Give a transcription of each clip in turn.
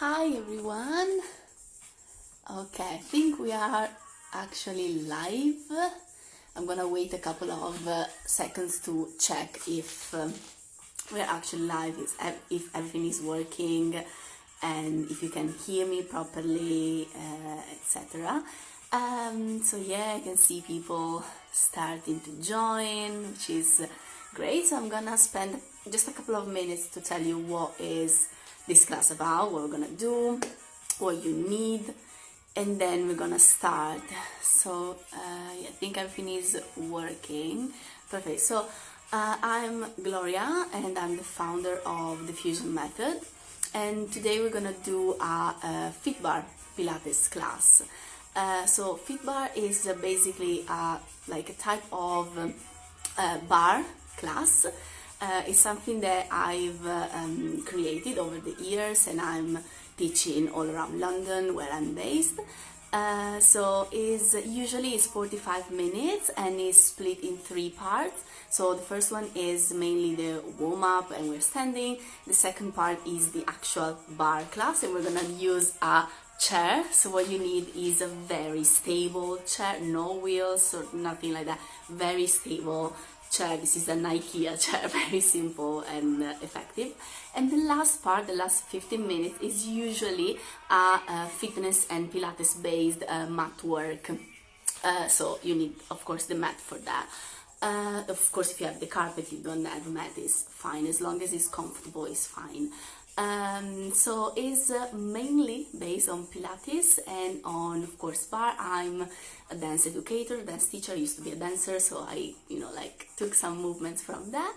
Hi everyone. Okay, I think we are actually live. I'm gonna wait a couple of seconds to check if we're actually live, if everything is working and if you can hear me properly, etc. So yeah, I can see people starting to join, which is great. So I'm gonna spend just a couple of minutes to tell you what is this class about, what we're gonna do, what you need, and then we're gonna start. So I think everything is working perfect. So I'm Gloria and I'm the founder of the Fusion Method, and today we're gonna do a FitBarre Pilates class. So FitBarre is basically like a type of bar class. It's something that I've created over the years, and I'm teaching all around London where I'm based. So usually it's 45 minutes and is split in 3 parts. So the first one is mainly the warm-up and we're standing. The second part is the actual bar class, and we're gonna use a chair. So what you need is a very stable chair, no wheels or nothing like that, very stable chair. This is an IKEA chair, very simple and effective. And the last part, the last 15 minutes, is usually a fitness and Pilates based mat work. So you need, of course, the mat for that. Of course, if you have the carpet, you don't have a mat, is fine. As long as it's comfortable, it's fine. So it's mainly based on Pilates and on, of course, bar. I'm a dance educator, dance teacher. I used to be a dancer, so I, took some movements from that.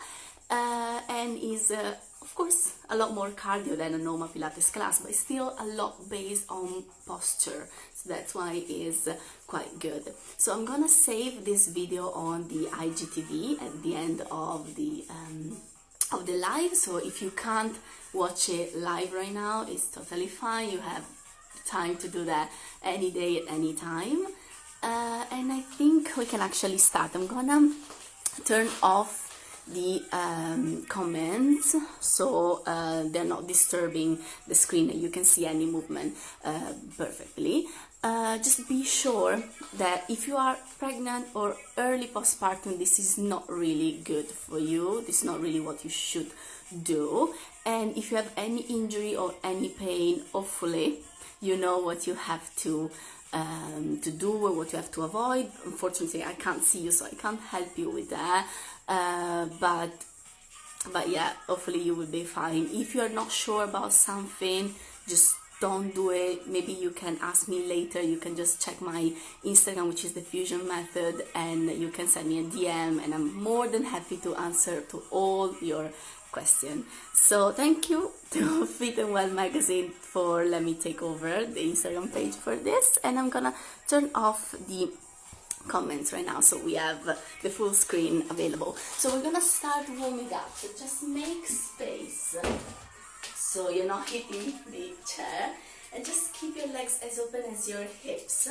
And is, of course, a lot more cardio than a normal Pilates class, but still a lot based on posture. So that's why it is quite good. So I'm gonna save this video on the IGTV at the end of the live. So if you can't watch it live right now, it's totally fine. You have time to do that any day at any time. And I think we can actually start. I'm gonna turn off the comments so they're not disturbing the screen and you can see any movement perfectly. Just be sure that if you are pregnant or early postpartum, this is not really good for you. This is not really what you should do. And if you have any injury or any pain, hopefully you know what you have to do or what you have to avoid. Unfortunately, I can't see you, so I can't help you with that. But yeah, hopefully you will be fine. If you are not sure about something, just don't do it. Maybe you can ask me later. You can just check my Instagram, which is the Fusion Method, and you can send me a DM, and I'm more than happy to answer to all your questions. So thank you to Fit&Well magazine for letting me take over the Instagram page for this, and I'm gonna turn off the comments right now so we have the full screen available. So we're gonna start warming up. So just make space so you're not hitting the chair, and just keep your legs as open as your hips.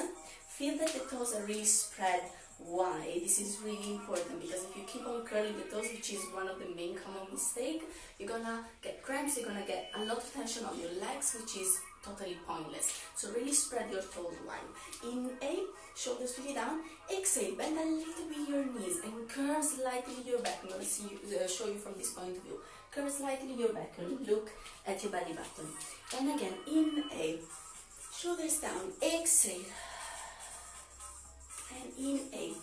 Feel that the toes are really spread wide. This is really important, because if you keep on curling the toes, which is one of the main common mistakes, you're gonna get cramps, you're gonna get a lot of tension on your legs, which is totally pointless. So really spread your toes wide. Inhale, shoulders really down. Exhale, bend a little bit your knees and curve slightly your back. I'm going to show you from this point of view. Curve slightly your back and look at your belly button. And again, inhale, shoulders down. Exhale, and inhale,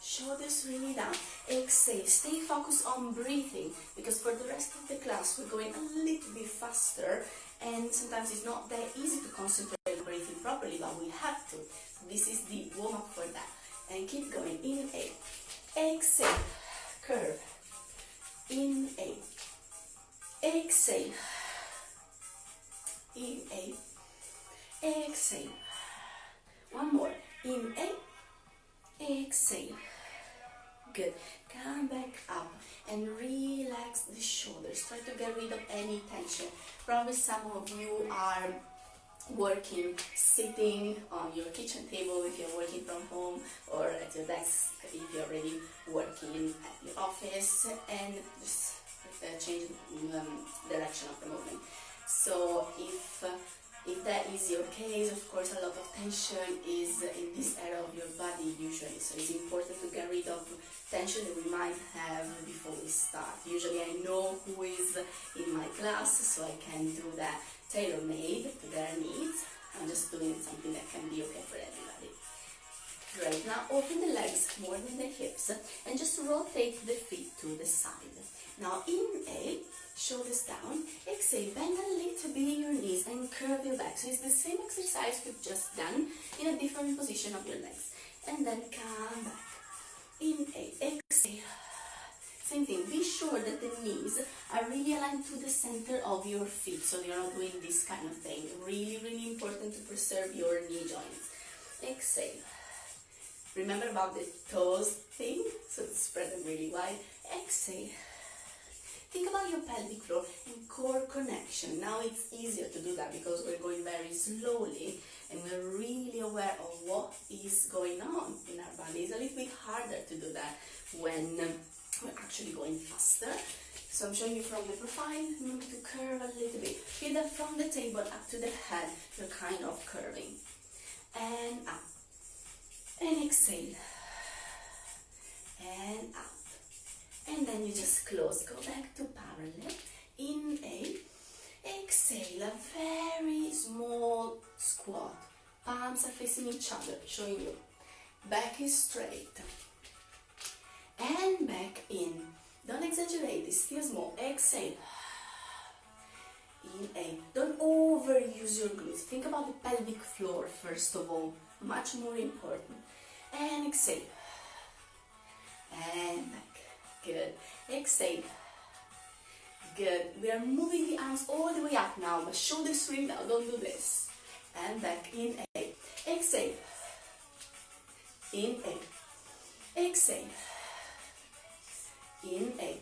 shoulders really down. Exhale, stay focused on breathing, because for the rest of the class we're going a little bit faster, and sometimes it's not that easy to concentrate on breathing properly, but we have to. This is the warm-up for that. And keep going. Inhale, exhale, curve. Inhale, exhale, inhale, exhale. One more. Inhale, exhale. Good. Come back up and relax the shoulders. Try to get rid of any tension. Probably some of you are working sitting on your kitchen table if you're working from home, or at your desk if you're already working at your office, and just change direction of the movement. So if if that is your case, of course, a lot of tension is in this area of your body usually, so it's important to get rid of tension that we might have before we start. Usually I know who is in my class, so I can do that tailor-made to their needs. I'm just doing something that can be okay for everybody. Great, now open the legs more than the hips and just rotate the feet to the side. Now inhale, shoulders down, exhale, bend a little bit your knees and curve your back. So it's the same exercise we've just done in a different position of your legs. And then come back. Inhale, exhale. Same thing, be sure that the knees are really aligned to the center of your feet, so you're not doing this kind of thing. Really, really important to preserve your knee joints. Exhale. Remember about the toes thing, so spread them really wide. Exhale. Think about your pelvic floor and core connection. Now it's easier to do that because we're going very slowly and we're really aware of what is going on in our body. It's a little bit harder to do that when we're actually going faster. So I'm showing you from the profile. Remember to curve a little bit. Feel that from the table up to the head, you're kind of curving. And up. And exhale. And up. And then you just close. Go back to parallel. Inhale. Exhale. A very small squat. Palms are facing each other. Showing you. Back is straight. And back in. Don't exaggerate. It's still small. Exhale. Inhale. Don't overuse your glutes. Think about the pelvic floor first of all. Much more important. And exhale. And back. Good. Exhale. Good. We are moving the arms all the way up now, but shoulders straight down. Don't do this. And back. Inhale. Exhale. Inhale. Exhale. Inhale.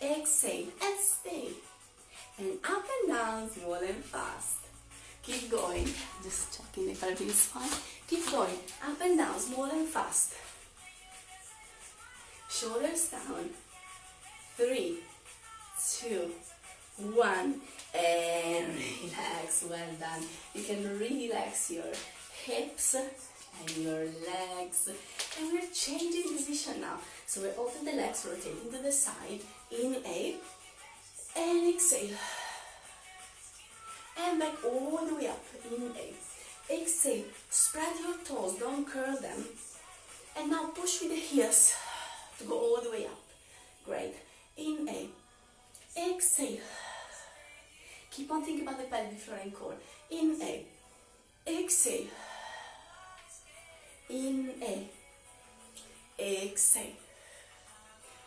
Exhale. And stay. And up and down, small and fast. Keep going. Just checking if everything is fine. Keep going. Up and down, small and fast. Shoulders down. 3, 2, 1. And relax. Well done. You can relax your hips and your legs. And we're changing position now. So we open the legs, rotating to the side. Inhale. And exhale. And back all the way up. Inhale. Exhale. Spread your toes. Don't curl them. And now push with the heels to go all the way up. Great. Inhale. Exhale. Keep on thinking about the pelvic floor and core. Inhale. Exhale. Inhale. Exhale.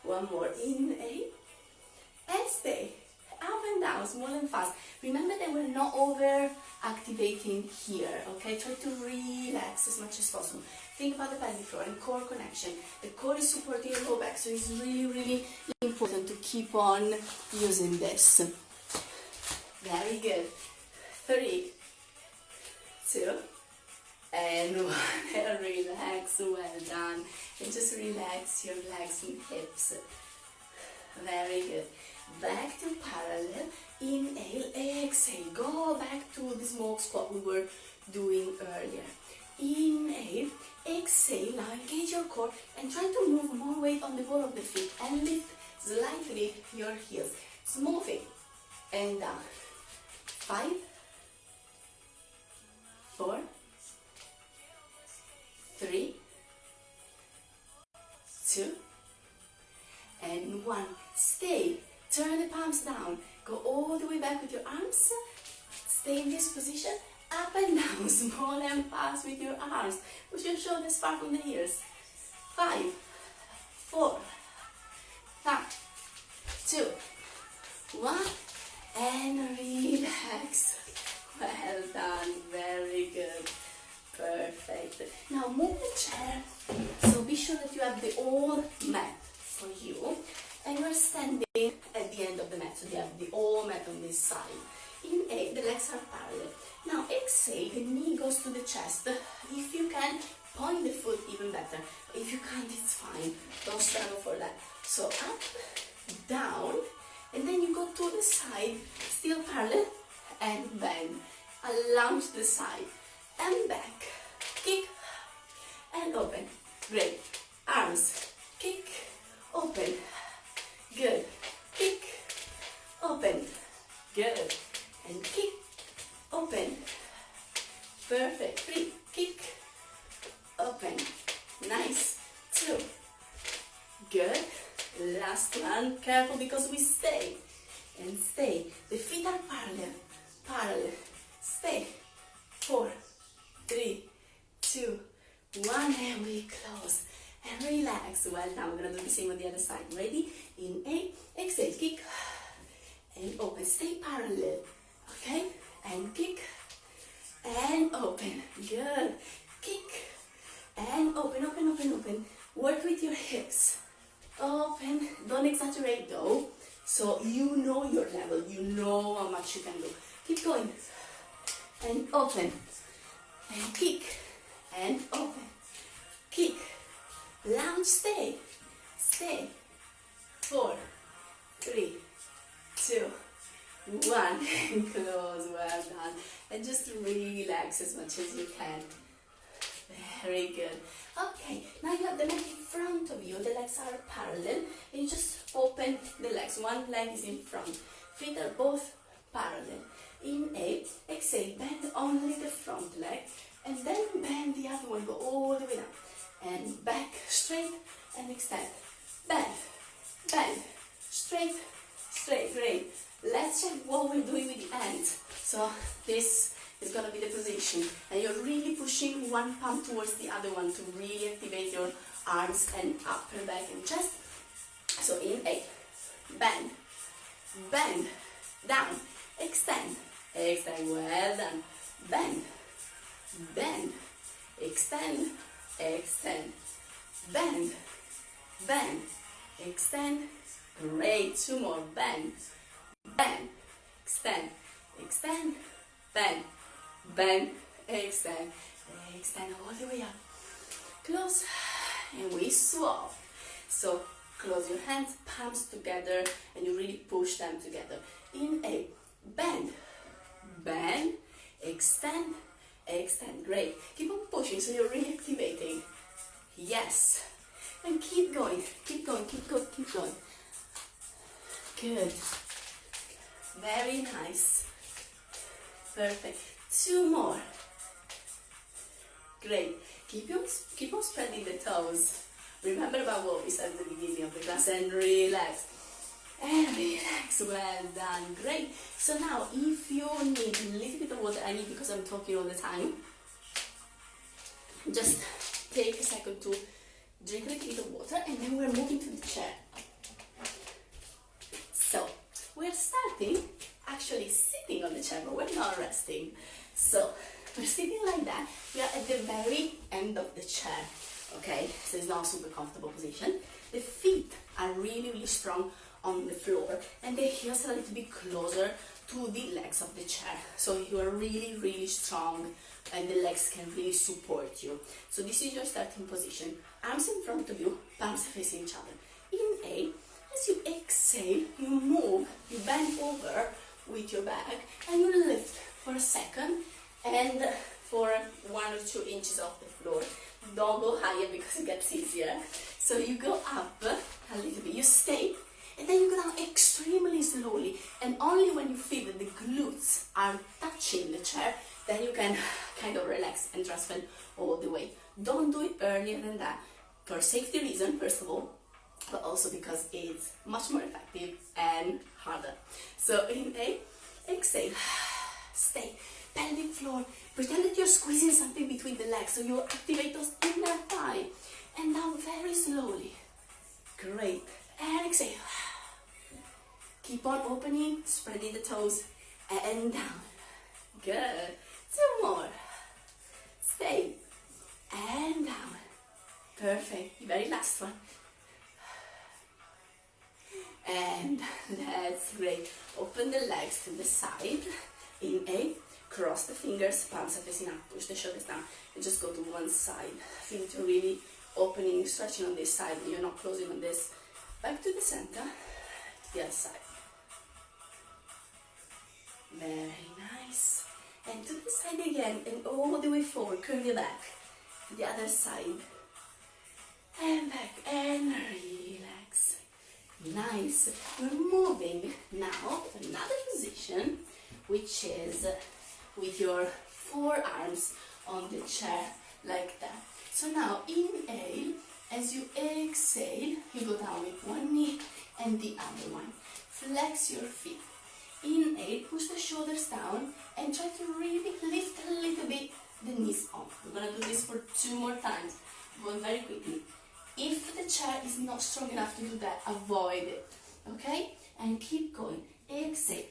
One more. Inhale. And stay. Up and down, small and fast. Remember that we're not over activating here, okay? Try to relax as much as possible. Think about the pelvic floor and core connection. The core is supporting your low back, so it's really, really important to keep on using this. Very good. 3, 2, and 1. And relax. Well done. And just relax your legs and hips. Very good. Back to parallel. Inhale, exhale. Go back to the small squat we were doing earlier. Inhale, exhale. Now engage your core and try to move more weight on the ball of the feet and lift slightly your heels. Small thing. And down. 5, 4, 3, 2, and 1. Stay. Turn the palms down. Go all the way back with your arms. Stay in this position. Up and down. Small and fast with your arms. Push your shoulders far from the ears. 5, 4, 3, 2, 1. And relax. Well done. Very good. Perfect. Now move the chair. So be sure that you have the all mat for you. And we're standing at the end of the mat, so you have the all mat on this side. Inhale, the legs are parallel. Now exhale, the knee goes to the chest. If you can, point the foot even better. If you can't, it's fine. Don't struggle for that. So up, down, and then you go to the side, still parallel, and bend. a lunge to the side and back, kick and open, great, arms, kick, open, good, kick, open, good, and kick, open, perfect, 3, kick, open, nice, 2, good, last one, careful because we stay, and stay, the feet are parallel, stay, 4, 3, 2, 1, and we close, and relax, well done, we're going to do the same on the other side, ready, inhale, exhale, kick, and open, stay parallel, okay, and kick, and open, good, kick, and open, open, open, open, work with your hips, open, don't exaggerate though, so you know your level, you know how much you can do, keep going, and open, and kick, and open, kick, lunge, stay, 4, 3, 2, 1, and close, well done, and just relax as much as you can, very good, okay, now you have the leg in front of you, the legs are parallel, and you just open the legs, one leg is in front, feet are both parallel, inhale, exhale, bend only the front leg, and then bend the other one, go all the way down, and back, straight, and extend, bend, straight, great, let's check what we're doing with the hands, so this is going to be the position, and you're really pushing one palm towards the other one to really activate your arms and upper back and chest, so inhale, bend, down, extend, well done, bend, extend, bend, extend, great, 2 more, bend, extend, bend, extend all the way up, close, and we swap, so close your hands, palms together, and you really push them together, inhale, bend, extend, great, keep on pushing, so you're really activating, yes, and keep going, good, very nice, perfect, 2 more, great, keep on spreading the toes, remember about what we said at the beginning of the class, and relax, well done, great, so now if you need a little bit of water, I need because I'm talking all the time, just take a second to drink a little bit of water, and then we're moving to the chair, so we're starting actually sitting on the chair, but we're not resting, so we're sitting like that, we are at the very end of the chair, okay, so it's not a super comfortable position, the feet are really strong on the floor, and the heels are a little bit closer to the legs of the chair, so you are really strong, and the legs can really support you, so this is your starting position, arms in front of you, palms facing each other, inhale, as you exhale, you move, you bend over with your back, and you lift for a second, and for 1 or 2 inches off the floor, don't go higher because it gets easier, so you go up a little bit, you stay, and then you go down extremely slowly, and only when you feel that the glutes are touching the chair, then you can kind of relax and transfer all the way. Don't do it earlier than that, for safety reason, first of all, but also because it's much more effective and harder. So inhale, exhale, stay, pelvic floor, pretend that you're squeezing something between the legs, so you activate those inner thigh, and down very slowly, great, and exhale, keep on opening, spreading the toes, and down, good, 2 more, stay, and down, perfect, very last one, and that's great, open the legs to the side, inhale, cross the fingers, palms are facing up, push the shoulders down, and just go to one side, feel it you're really opening, stretching on this side, and you're not closing on this, back to the center, to the other side, very nice, and and to the side again, and all the way forward, curve your back, to the other side, and back, and relax. Nice. We're moving now to another position, which is with your forearms on the chair, like that. So now, inhale, as you exhale, you go down with one knee and the other one. Flex your feet. Inhale, push the shoulders down and try to really lift a little bit the knees off. We're going to do this for 2 more times, going very quickly. If the chair is not strong enough to do that, avoid it, okay? And keep going. Exhale.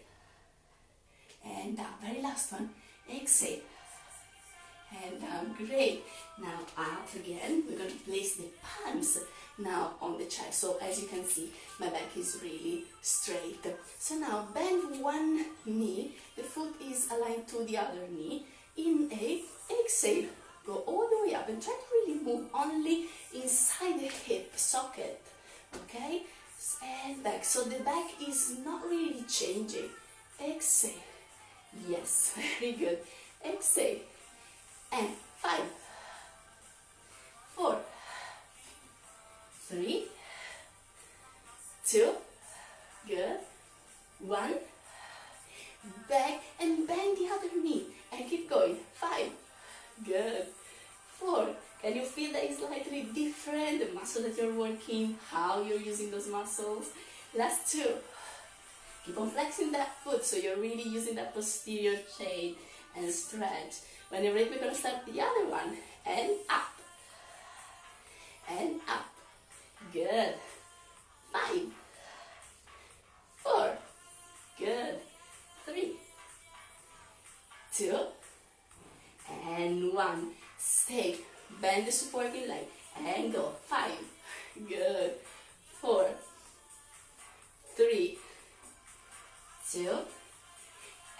And down. Very last one. Exhale. And down. Great. Now up again. We're going to place the palms now on the chair. So as you can see, my back is really straight. So now bend one knee. The foot is aligned to the other knee. Inhale. Exhale. Go all the way up and try to really move only inside the hip socket. Okay? And back. So the back is not really changing. Exhale. Yes, very good. Exhale. And 5, 4, 3, 2, good. 1, back and bend the other knee and keep going. 5, good. 4, can you feel that it's slightly different, the muscle that you're working, how you're using those muscles? Last 2. Keep on flexing that foot so you're really using that posterior chain and stretch. When you're ready, we're going to start the other one. And up. And up. Good. 5, 4, good. 3, 2, and 1. Stay. Bend the supporting leg and go. 5, good. 4, 3, 2,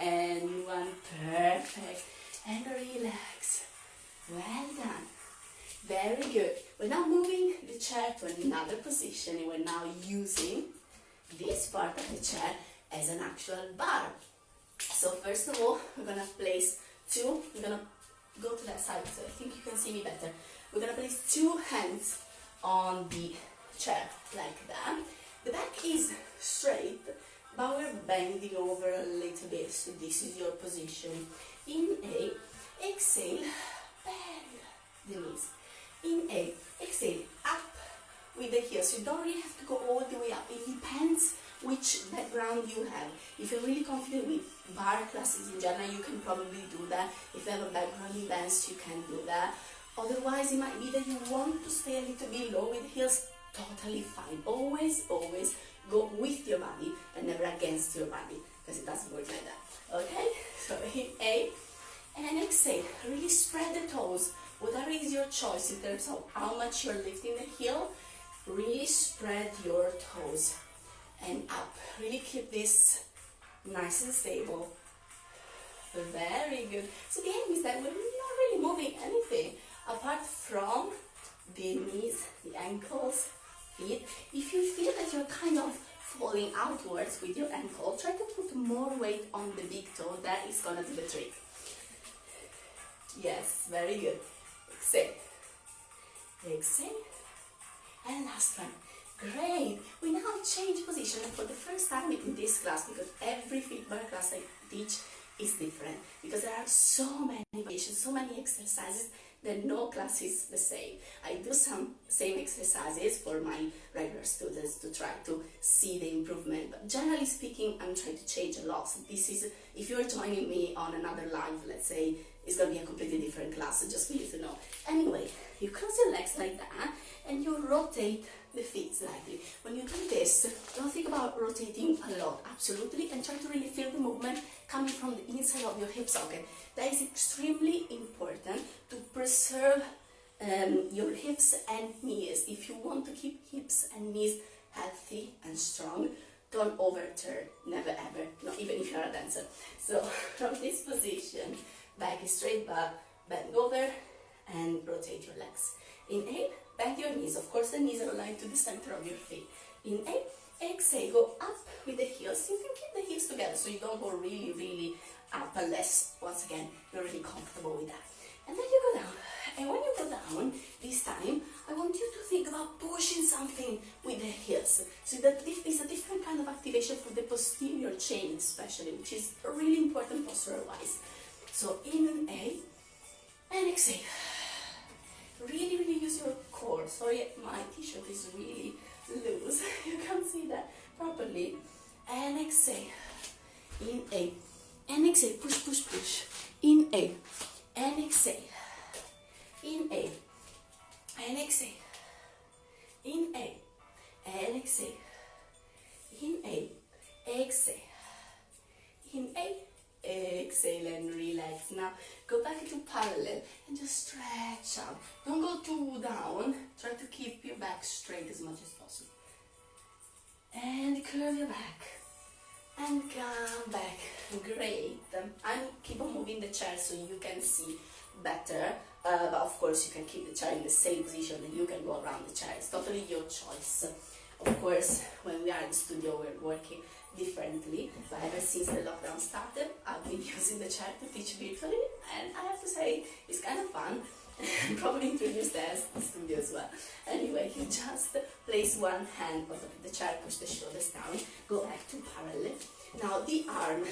and 1. Perfect. And relax. Well done. Very good. We're now moving the chair to another position, and we're now using this part of the chair as an actual bar. So first of all, we're going to place 2. We're going to go to that side so I think you can see me better. We're going to place 2 hands on the chair like that. The back is straight, but we're bending over a little bit, so this is your position. Inhale, exhale, bend the knees. Inhale, exhale, up with the heels. You don't really have to go all the way up. It depends which background you have. If you're really confident with barre classes in general, you can probably do that. If you have a background in dance, you can do that. Otherwise, it might be that you want to stay a little bit low with the heels. Totally fine. Always, always go with your body and never against your body, because it doesn't work like that. Okay? So inhale and exhale. Really spread the toes. Whatever is your choice in terms of how much you're lifting the heel, really spread your toes and up. Really keep this nice and stable. Very good. So the aim is that we're not really moving anything apart from the knees, the ankles, feet. If you feel that you're kind of falling outwards with your ankle, try to put more weight on the big toe. That is gonna do the trick. Yes, very good. Exhale. Exhale. And last one. Great. We now change position for the first time in this class, because every FitBarre class I teach is different, because there are so many variations, so many exercises that no class is the same. I do some same exercises for my regular students to try to see the improvement, but generally speaking, I'm trying to change a lot. So this is, if you're joining me on another live, let's say, it's going to be a completely different class, so just for you to know. Anyway, you cross your legs like that, and you rotate the feet slightly. When you do this, don't think about rotating a lot, absolutely, and try to really feel the movement coming from the inside of your hip socket. That is extremely important to preserve your hips and knees. If you want to keep hips and knees healthy and strong, don't overturn, never ever, not even if you're a dancer. So from this position, back is straight, but bend over and rotate your legs. Inhale, bend your knees. Of course, the knees are aligned to the center of your feet. Inhale, exhale, go up with the heels. You can keep the heels together so you don't go really, really up unless, once again, you're really comfortable with that. And then you go down. And when you go down, this time, I want you to think about pushing something with the heels. So that is a different kind of activation for the posterior chain especially, which is really important postural-wise. So inhale and exhale. Really, really use your core. Sorry, my t-shirt is really loose. You can't see that properly. And exhale. Inhale. And exhale. Push, push, push. Inhale. And exhale. Inhale. And exhale. Inhale. And exhale. Inhale. Exhale. Inhale. Exhale and relax. Now go back into parallel and just stretch out. Don't go too down. Try to keep your back straight as much as possible. And curve your back. And come back. Great. And keep on moving the chair so you can see better. But of course you can keep the chair in the same position and you can go around the chair. It's totally your choice. Of course, when we are in the studio, we're working differently, but ever since the lockdown started, I've been using the chair to teach virtually, and I have to say, it's kind of fun. Probably introduce the studio as well. Anyway, you just place one hand on top of the chair, push the shoulders down, go back to parallel. Now the arm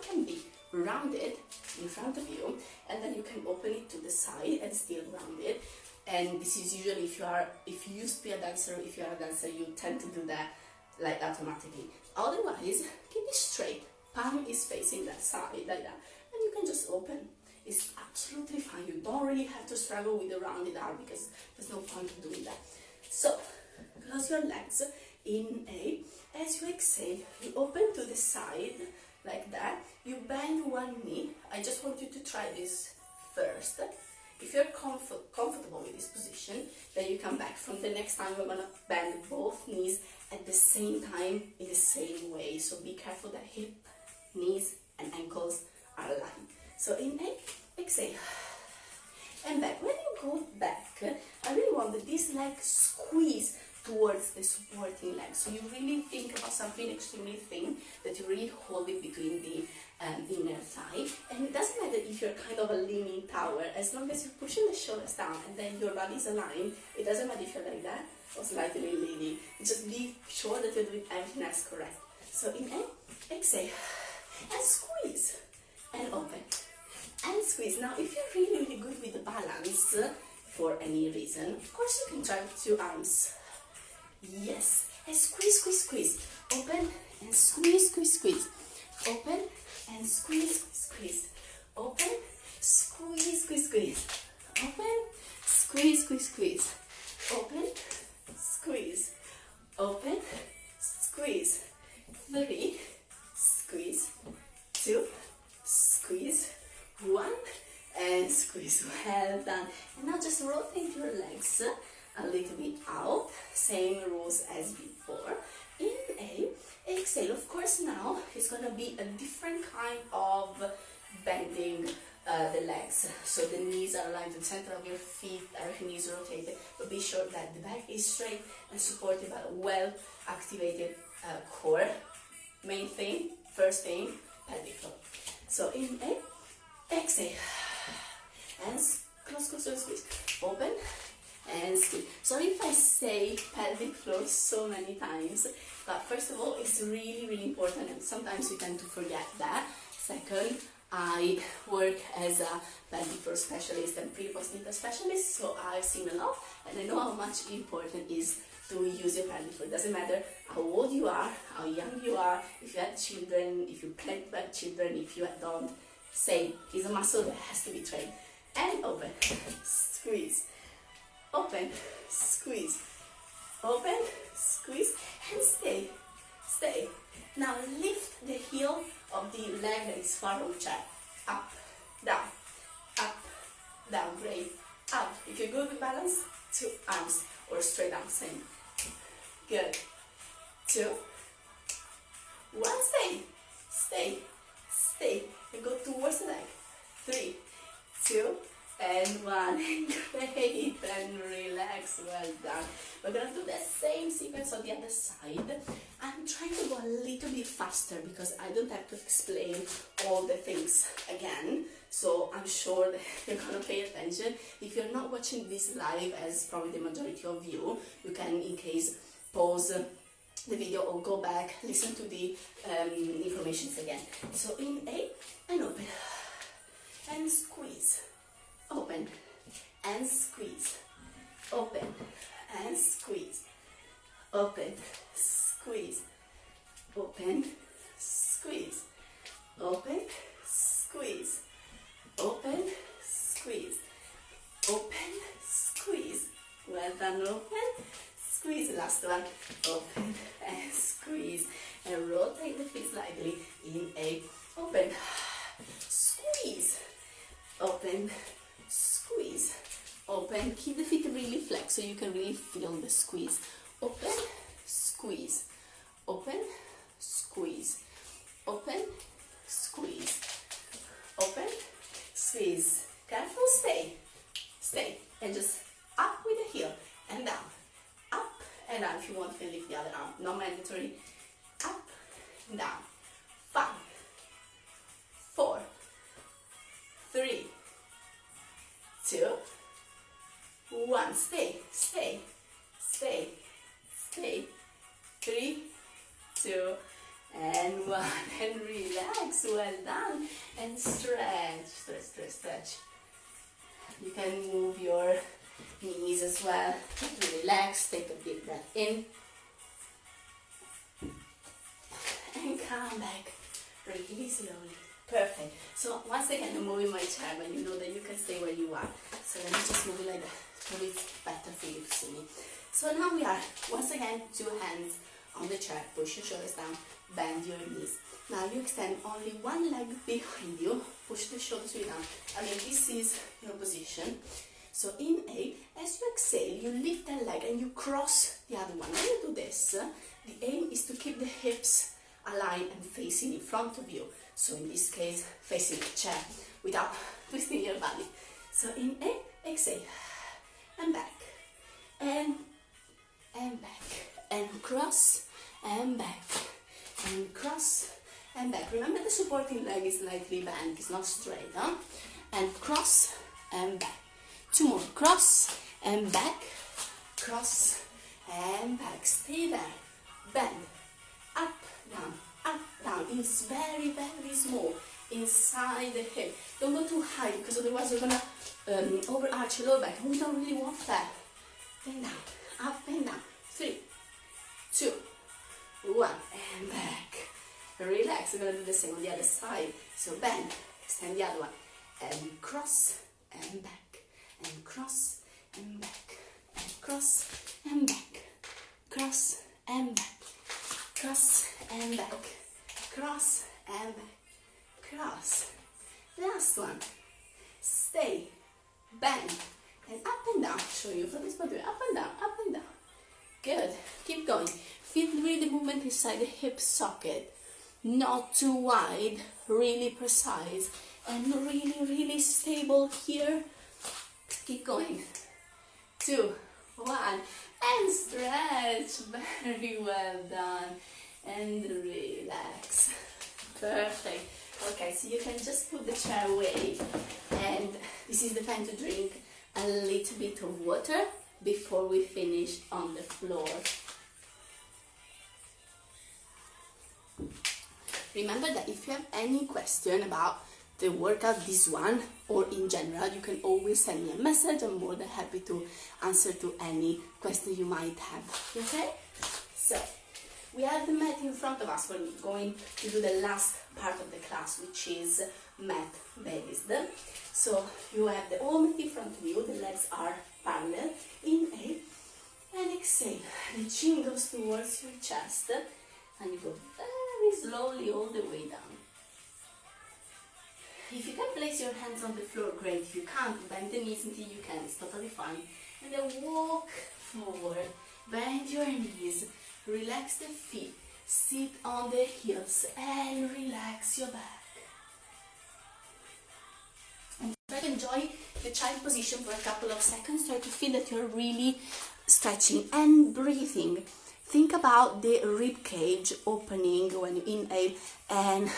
can be rounded in front of you, and then you can open it to the side and still round it. And this is usually if you used to be a dancer, if you are a dancer, you tend to do that like automatically. Otherwise, keep it straight. Palm is facing that side like that, and you can just open. It's absolutely fine. You don't really have to struggle with the rounded arm because there's no point in doing that. So close your legs. Inhale. As you exhale, you open to the side like that. You bend one knee. I just want you to try this first. If you're comfortable with this position, then you come back. From the next time, we're going to bend both knees at the same time in the same way. So be careful that hip, knees, and ankles are aligned. So inhale, exhale, and back. When you go back, I really want that this leg squeeze towards the supporting leg. So you really think about something extremely thin, that you really hold it between the inner thigh. And it doesn't matter if you're kind of a leaning tower, as long as you're pushing the shoulders down and then your body is aligned. It doesn't matter if you're like that or slightly leaning. Just be sure that you're doing everything else correct. So inhale, exhale, and squeeze, and open, and squeeze. Now if you're really, really good with the balance, for any reason, of course you can try with two arms. Yes, and squeeze, squeeze, squeeze. Open and squeeze, squeeze, squeeze. Open and squeeze, squeeze. Open, squeeze, squeeze, squeeze. Open, squeeze, squeeze, squeeze. Open, squeeze. Open, squeeze. 3, squeeze. 2, squeeze. 1, and squeeze. Well done. And now just rotate your legs a little bit out, same rules as before. Inhale, exhale. Of course now it's going to be a different kind of bending the legs. So the knees are aligned to the center of your feet, everything is rotated, but be sure that the back is straight and supported by a well activated core. Main thing, first thing, pelvic floor. So inhale, exhale, and close, close, close, squeeze. Open and squeeze. Sorry if I say pelvic floor so many times, but first of all, it's really, really important, and sometimes we tend to forget that. Second, I work as a pelvic floor specialist and pre-postnatal specialist, so I've seen a lot, and I know how much important it is to use your pelvic floor. It doesn't matter how old you are, how young you are, if you had children, if you plan to have children, if you don't, same. It's a muscle that has to be trained. And open, squeeze, open, squeeze, open, squeeze, and stay, stay. Now lift the heel of the leg that is far from the chair. Up, down, great. Out. If you're good with balance, 2 arms or straight arms, same. Good. 2, 1, stay, stay, stay. And go towards the leg. 3, 2, and 1, great, and relax, well done. We're gonna do the same sequence on the other side. I'm trying to go a little bit faster because I don't have to explain all the things again, so I'm sure that you're gonna pay attention. If you're not watching this live, as probably the majority of you, you can, in case, pause the video or go back, listen to the informations again. So in A, and open, and squeeze, open, and squeeze, open, and squeeze, open, squeeze, open, squeeze, open, squeeze, open, squeeze, open, squeeze, well done, open, squeeze, last one, open, and squeeze, and rotate the feet slightly, in A, open, squeeze, open, squeeze, open, keep the feet really flexed so you can really feel the squeeze, open, squeeze, open, squeeze, open, squeeze, open, squeeze, careful, stay, and just up with the heel, and down, up, and down. If you want, you can lift the other arm, not mandatory, up, down, 5, 4, 3, 2, 1, stay, 3, 2, and 1, and relax, well done, and stretch. You can move your knees as well, relax, take a deep breath in, and come back really slowly. Perfect. So once again, I'm moving my chair, but you know that you can stay where you are. So let me just move it like that. Maybe it's better for you to see me. So now we are, once again, 2 hands on the chair. Push your shoulders down, bend your knees. Now you extend only one leg behind you. Push the shoulders way down. I mean, this is your position. So in A, as you exhale, you lift that leg and you cross the other one. When you do this, the aim is to keep the hips aligned and facing in front of you. So in this case, facing the chair without twisting your body. So in A, exhale, and back, and back, and cross, and back, and cross, and back. Remember, the supporting leg is slightly bent, it's not straight, huh? And cross, and back. 2 more, cross, and back, cross, and back. Stay there, bend, up, down, it's very, very small, inside the hip. Don't go too high, because otherwise you're gonna overarch your lower back, and we don't really want that. And down, up and down, 3, 2, 1, and back. Relax, we're gonna do the same on the other side. So bend, extend the other one, and cross, and back, and cross, and back, and cross, and back, cross, and back, cross, and back, cross, and back, cross. Last one. Stay, bend, and up and down. Show you for this body, up and down, up and down. Good. Keep going. Feel really the movement inside the hip socket. Not too wide, really precise, and really, really stable here. Keep going. 2, 1, and stretch. Very well done. And relax. Perfect. Okay, so you can just put the chair away, and this is the time to drink a little bit of water before we finish on the floor. Remember that if you have any question about the workout, this one, or in general, you can always send me a message. I'm more than happy to answer to any question you might have. Okay? So, we have the mat in front of us. We're going to do the last part of the class, which is mat-based. So, you have the whole mat in front of you, the legs are parallel. Inhale and exhale. The chin goes towards your chest, and you go very slowly all the way down. If you can place your hands on the floor, great. If you can't, bend the knees until you can. It's totally fine. And then walk forward. Bend your knees. Relax the feet. Sit on the heels and relax your back. And try to enjoy the child position for a couple of seconds. Try to feel that you're really stretching and breathing. Think about the rib cage opening when you inhale and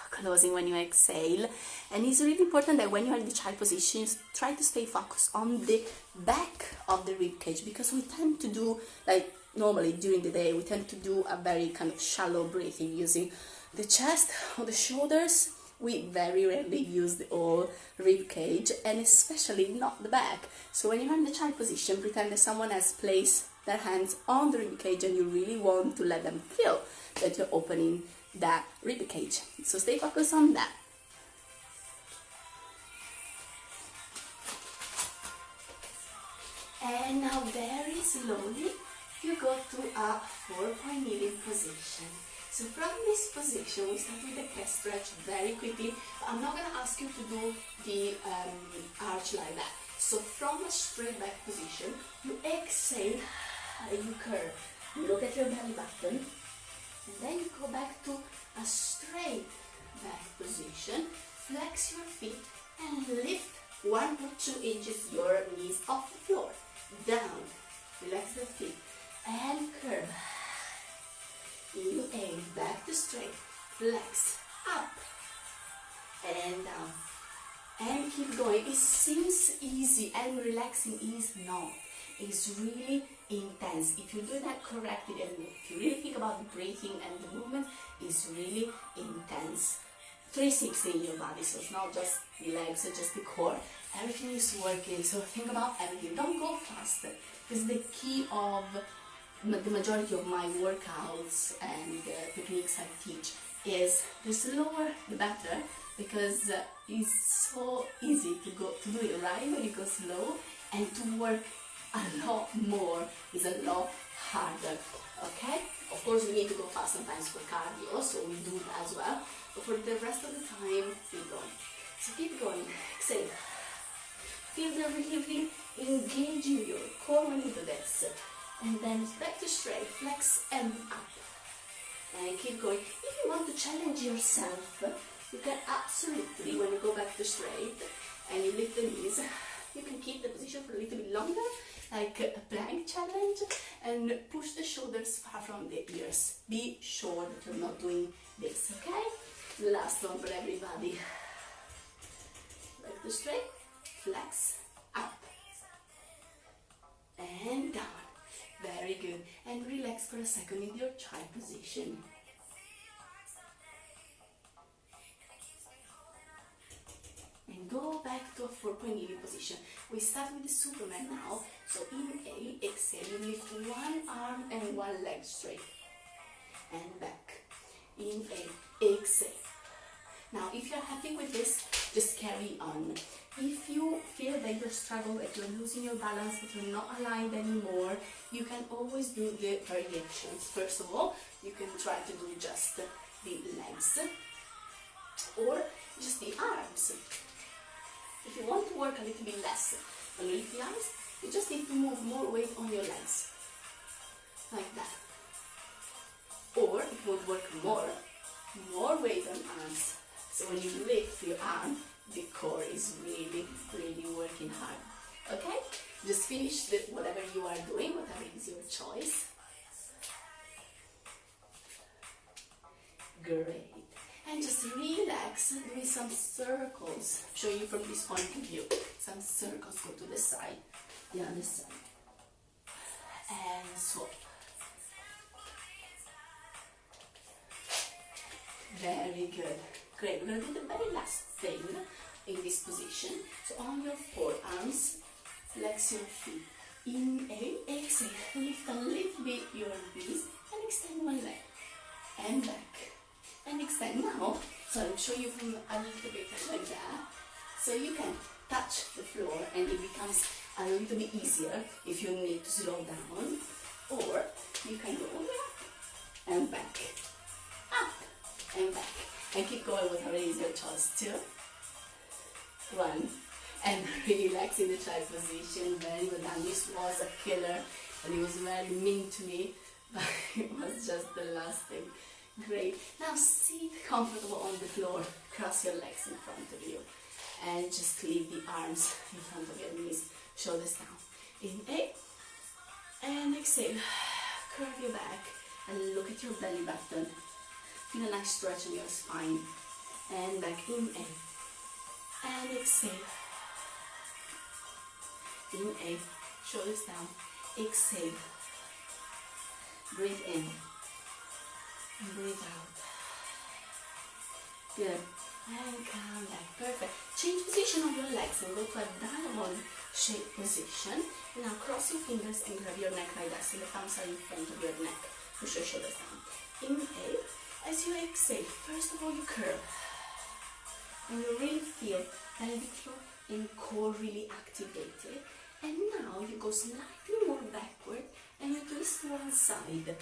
closing when you exhale. And it's really important that when you're in the child position, you try to stay focused on the back of the rib cage, because we tend to do, like normally during the day, we tend to do a very kind of shallow breathing using the chest or the shoulders. We very rarely use the whole rib cage, and especially not the back. So when you're in the child position, pretend that someone has placed their hands on the rib cage and you really want to let them feel that you're opening that rib cage. So stay focused on that. And now very slowly you go to a 4-point kneeling position. So from this position we start with the chest stretch very quickly. I'm not going to ask you to do the arch like that. So from a straight back position, you exhale and you curve. You look at your belly button, and then you go back to a straight back position. Flex your feet and lift 1 or 2 inches your knees off the floor. Down, relax the feet and curve. Inhale, back to straight, flex, up and down, and keep going. It seems easy and relaxing, is not. It's really intense. If you do that correctly and if you really think about the breathing and the movement, it's really intense. 360 in your body, so it's not just the legs or just the core. Everything is working, so think about everything. Don't go faster. This is the key of the majority of my workouts and techniques I teach, is the slower the better, because it's so easy to do it right when you go slow, and to work a lot more is a lot harder. Okay, of course we need to go fast sometimes for cardio, so we do that as well, but for the rest of the time keep going. So keep going, exhale, feel the really engaging your core when you do this. And then back to straight, flex and up. And keep going. If you want to challenge yourself, you can absolutely, when you go back to straight and you lift the knees, you can keep the position for a little bit longer, like a plank challenge, and push the shoulders far from the ears. Be sure that you're not doing this, okay? Last one for everybody. Back to straight, flex, up, and down. Very good. And relax for a second in your child position. And go back to a 4-point kneeling position. We start with the Superman now. So inhale, exhale, you lift 1 arm and 1 leg straight. And back. Inhale, exhale. Now if you're happy with this, just carry on. If you feel that you struggle, that you're losing your balance, that you're not aligned anymore, you can always do the variations. First of all, you can try to do just the legs or just the arms. If you want to work a little bit less on the arms, you just need to move more weight on your legs, like that. Or if you want to work more weight on arms. So when you lift your arm, the core is really working hard. Okay? Just finish whatever you are doing, whatever is your choice. Great. And just relax with some circles. I'll show you from this point of view. Some circles, go to the side, the other side. And swap. Very good. Great. We're going to do the very last thing in this position. So on your forearms, flex your feet. Inhale, exhale, lift a little bit your knees and extend one leg. And back. And extend now. So I'll show you from a little bit like that. So you can touch the floor and it becomes a little bit easier if you need to slow down. Or you can go up and back. Up and back. And keep going, whatever is your choice. 2, 1, and relax in the child position. Very well done. This was a killer, and it was very mean to me, but it was just the last thing. Great. Now sit comfortable on the floor. Cross your legs in front of you. and just leave the arms in front of your knees, shoulders down. Inhale and exhale. Curve your back and look at your belly button. Feel a nice stretch in your spine. And back. Inhale and exhale. Inhale, shoulders down. Exhale. Breathe in. Breathe out. Good. And come back. Perfect. Change position of your legs and go to a diamond shape position. Now cross your fingers and grab your neck like that. So the thumbs are in front of your neck. Push your shoulders down. Inhale. As you exhale, first of all you curve. And you really feel pelvic and core really activated. And now you go slightly more backward and you twist to one side.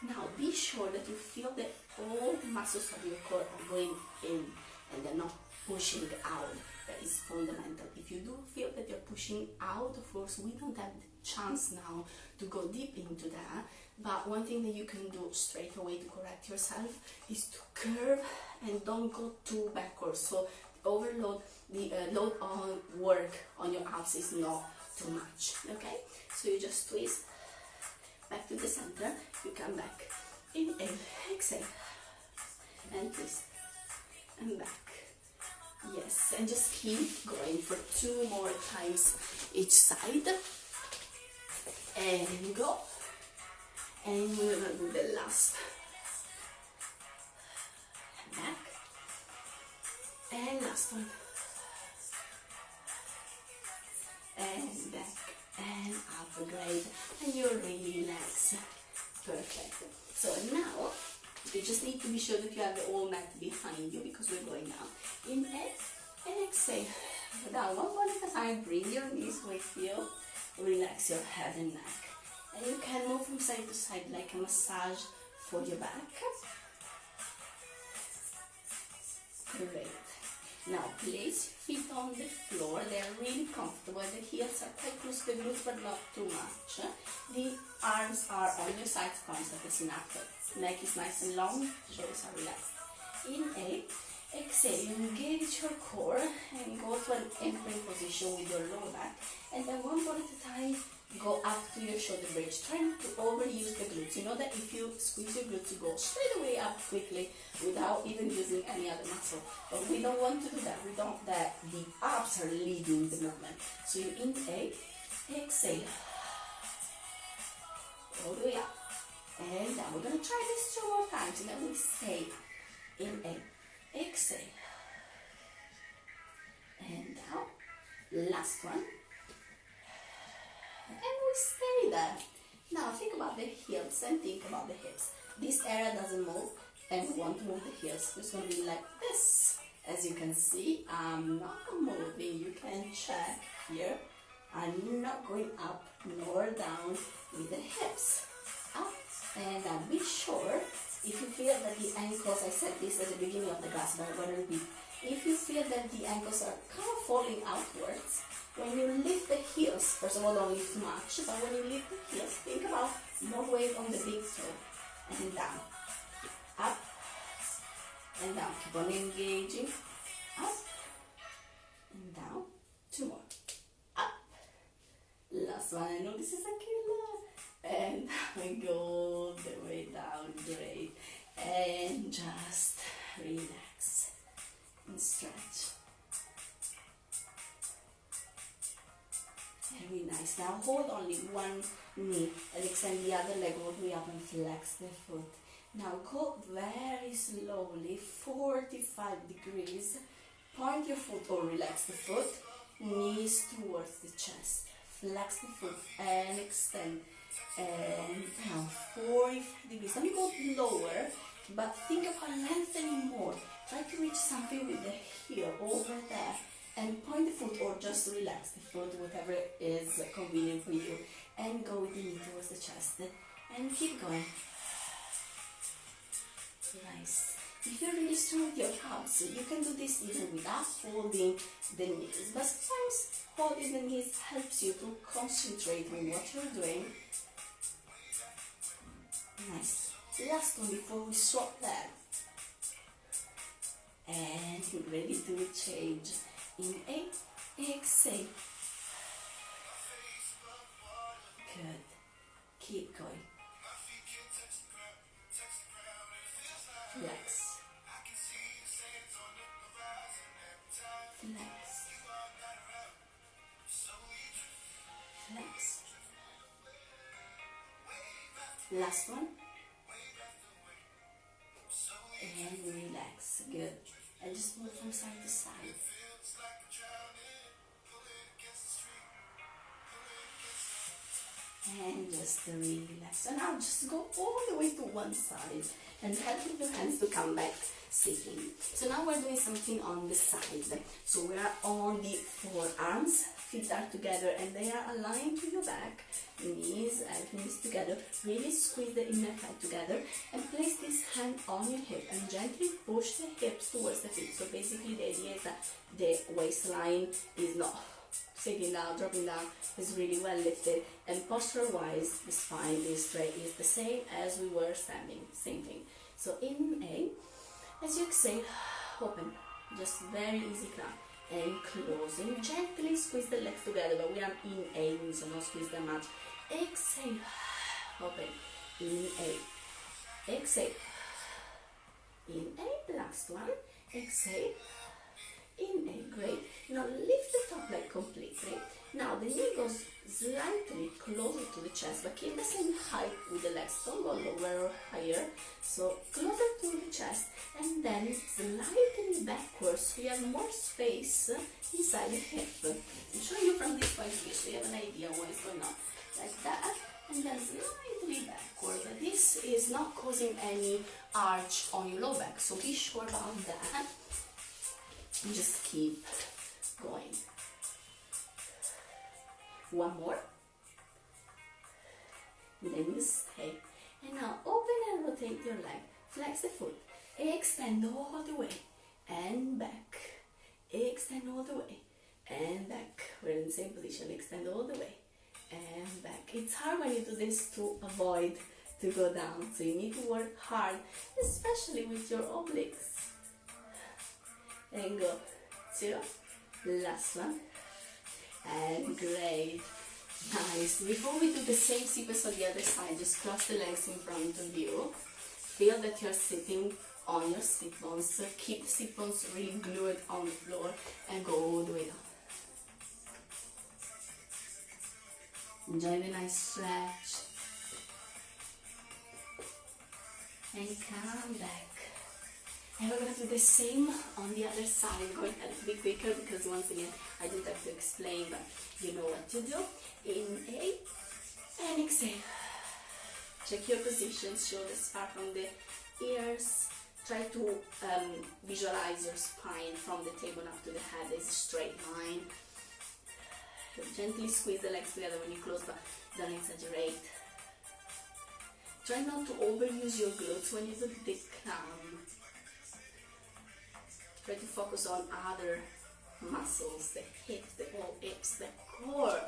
Now be sure that you feel that all the muscles of your core are going in and they're not pushing out. That is fundamental. If you do feel that you're pushing out, of course, we don't have the chance now to go deep into that. But one thing that you can do straight away to correct yourself is to curve and don't go too backwards. So overload, the load on work on your abs is not too much. Okay? So you just twist back to the center. You come back. Inhale, exhale, and twist, and back. Yes, and just keep going for 2 more times each side. And go. And we're gonna do the last. Back. And last one. And back. And up. Great. And you really relax. Perfect. So now, you just need to be sure that you have the whole mat behind you because we're going down. Inhale and exhale. Down one more at a time. Bring your knees with you. Relax your head and neck. And you can move from side to side like a massage for your back. Great. Now place your feet on the floor. They are really comfortable. The heels are quite close to the glutes but not too much. The arms are on your sides, palms at the synapse. Neck is nice and long, shoulders are relaxed. Inhale, exhale, engage your core and go to an empty position with your lower back. And then one more at a time, go up to your shoulder bridge. Try not to overuse the glutes. You know that if you squeeze your glutes, you go straight away up quickly without even using any other muscle. But we don't want to do that. We don't that the abs are leading the movement. So you inhale, exhale, all the way up. And then we're going to try this 2 more times. And then we stay. Inhale, exhale. And down. Last one. And we stay there. Now think about the heels and think about the hips. This area doesn't move and we want to move the heels. It's going to be like this. As you can see, I'm not moving. You can check here. I'm not going up nor down with the hips. Up and down. Be sure if you feel that the ankles, I said this at the beginning of the class, but I'm going to repeat. If you feel that the ankles are kind of falling outwards, when you lift the heels, first of all, don't lift too much, but when you lift the heels, think about more weight on the big toe and down. Up and down. Keep on engaging. Up and down. 2 more. Up. Last one. I know this is a killer. And we go all the way down. Great. And just relax and stretch. Very nice. Now hold only one knee and extend the other leg all the way up and flex the foot. Now go very slowly, 45 degrees. Point your foot or relax the foot. Knees towards the chest. Flex the foot and extend. And down, 45 degrees. Let me go lower, but think about lengthening more. Try to reach something with the heel over there. And point the foot or just relax the foot, whatever is convenient for you. And go with the knee towards the chest. And keep going. Nice. If you're really strong with your abs, you can do this even without holding the knees. But sometimes holding the knees helps you to concentrate on what you're doing. Nice. Last one before we swap that. And ready to change. inhale, exhale. Good. Keep going. Flex. Flex. Flex. Last one. And relax. Good. And just move from side to side. And just relax. So now just go all the way to one side and help with your hands to come back sitting. So now we're doing something on the side. So we are on the forearms, feet are together and they are aligned to your back. Knees, everything is together. Really squeeze the inner thigh together and place this hand on your hip and gently push the hips towards the feet. So basically the idea is that the waistline is not sitting down, dropping down, is really well lifted, and posture wise the spine is straight, is the same as we were standing, same thing. So inhale, as you exhale, open, just very easy climb, and closing, gently squeeze the legs together, but we are inhaling, so not squeeze them much. Exhale, open, inhale, exhale, inhale, last one, exhale, inhale, great. Now lift the top leg completely. Now the knee goes slightly closer to the chest, but keep the same height with the legs. Don't go lower or higher. So closer to the chest, and then slightly backwards so you have more space inside the hip. I'm showing you from this point of view so you have an idea what is going on. Like that, and then slightly backward. This is not causing any arch on your low back, so be sure about that. And just keep going. One more. And then you stay. And now open and rotate your leg. Flex the foot. Extend all the way. And back. Extend all the way. And back. We're in the same position. Extend all the way. And back. It's hard when you do this to avoid to go down. So you need to work hard, especially with your obliques. And go. 2. Last one. And great. Nice. Before we do the same sequence on the other side, just cross the legs in front of you. Feel that you're sitting on your sit bones. So keep the sit bones really glued on the floor and go all the way down. Enjoy the nice stretch. And come back. And we're going to do the same on the other side, going a little bit quicker because once again I didn't have to explain, but you know what to do. Inhale and exhale. Check your positions, shoulders far from the ears. Try to visualize your spine from the tailbone up to the head as a straight line. Gently squeeze the legs together when you close, but don't exaggerate. Try not to overuse your glutes when you do the climb. Try to focus on other muscles, the hips, the all hips, the core.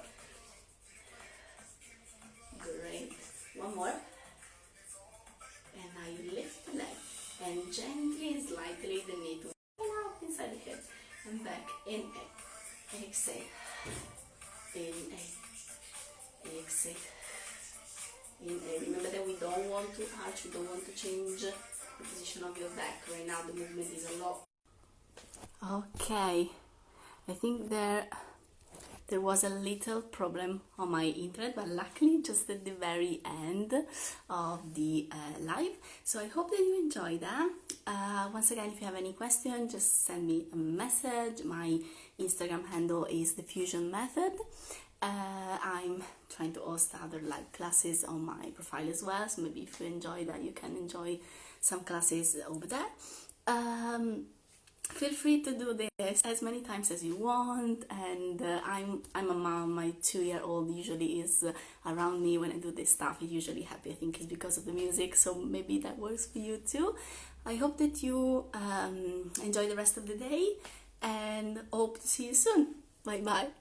Great. One more. And now you lift the leg and gently and slightly the knee to up inside the hip and back. Inhale, exhale, inhale, exhale, inhale. Remember that we don't want to arch, we don't want to change the position of your back. Right now the movement is a lot. Okay, I think there was a little problem on my internet, but luckily just at the very end of the live. So I hope that you enjoyed that. Once again, if you have any questions, just send me a message. My Instagram handle is the Fusion Method. I'm trying to host other live classes on my profile as well, so maybe if you enjoy that, you can enjoy some classes over there. Feel free to do this as many times as you want, and I'm a mom. My 2-year-old usually is around me when I do this stuff. He's usually happy. I think it's because of the music, so maybe that works for you too. I hope that you enjoy the rest of the day and hope to see you soon. Bye bye.